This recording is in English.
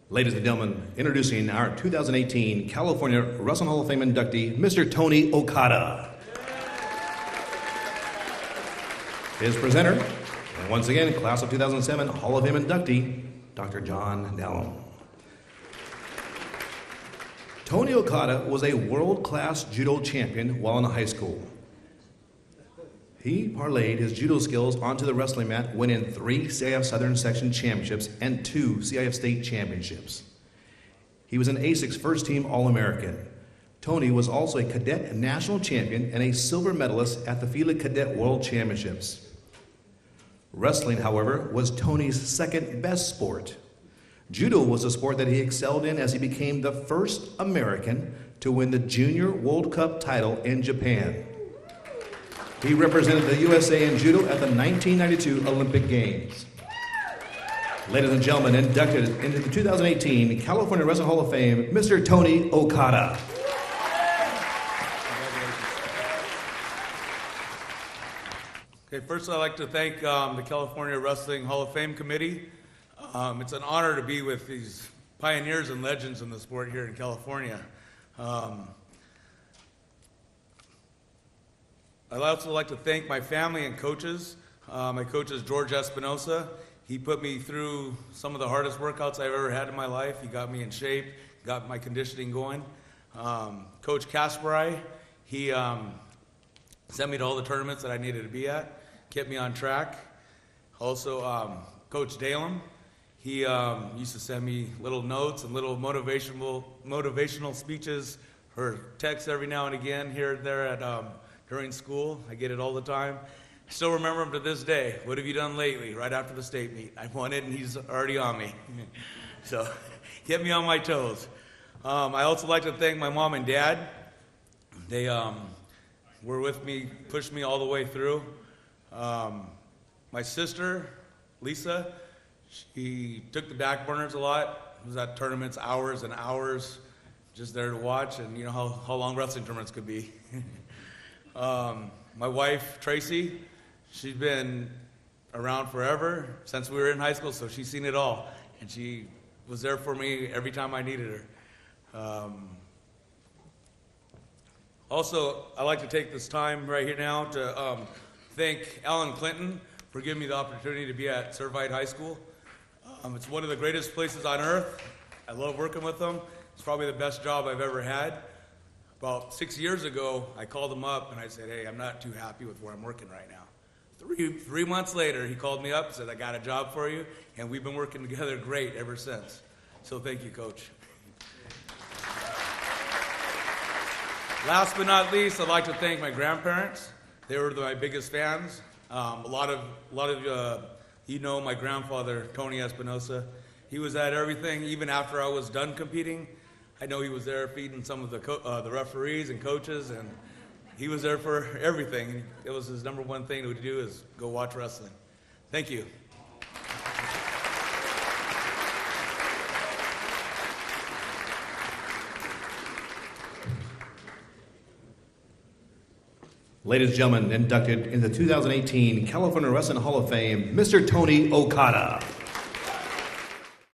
Ladies and gentlemen, introducing our 2018 California Wrestling Hall of Fame inductee, Mr. Tony Okada. His presenter, and once again, class of 2007 Hall of Fame inductee, Dr. John Dallum. Tony Okada was a world-class judo champion while in high school. He parlayed his judo skills onto the wrestling mat, winning 3 CIF Southern Section championships and 2 CIF State championships. He was an ASIC's first-team All-American. Tony was also a cadet national champion and a silver medalist at the FILA Cadet World Championships. Wrestling, however, was Tony's second best sport. Judo was a sport that he excelled in as he became the first American to win the Junior World Cup title in Japan. He represented the USA in judo at the 1992 Olympic Games. Ladies and gentlemen, inducted into the 2018 California Wrestling Hall of Fame, Mr. Tony Okada. Okay, first I'd like to thank the California Wrestling Hall of Fame Committee. It's an honor to be with these pioneers and legends in the sport here in California. I'd also like to thank my family and coaches. My coach is George Espinosa. He put me through some of the hardest workouts I've ever had in my life. He got me in shape, got my conditioning going. Coach Kasparai, he sent me to all the tournaments that I needed to be at, kept me on track. Also, Coach Dalem, he used to send me little notes and little motivational speeches or texts every now and again here and there at during school. I get it all the time. I still remember him to this day. What have you done lately? Right after the state meet. I won it and he's already on me. So, kept me on my toes. I also like to thank my mom and dad. They were with me, pushed me all the way through. My sister, Lisa, she took the back burners a lot. Was at tournaments hours and hours, just there to watch, and you know how long wrestling tournaments could be. My wife, Tracy, she's been around forever, since we were in high school, so she's seen it all. And she was there for me every time I needed her. Also, I'd like to take this time right here now to thank Alan Clinton for giving me the opportunity to be at Certified High School. It's one of the greatest places on earth. I love working with them. It's probably the best job I've ever had. About 6 years ago, I called him up and I said, hey, I'm not too happy with where I'm working right now. Three months later, he called me up and said, I got a job for you, and we've been working together great ever since. So thank you, Coach. Last but not least, I'd like to thank my grandparents. They were my biggest fans. A lot of you know my grandfather, Tony Espinosa. He was at everything, even after I was done competing. I know he was there feeding some of the referees and coaches, and he was there for everything. It was his number one thing to do is go watch wrestling. Thank you. Ladies and gentlemen, inducted in the 2018 California Wrestling Hall of Fame, Mr. Tony Okada.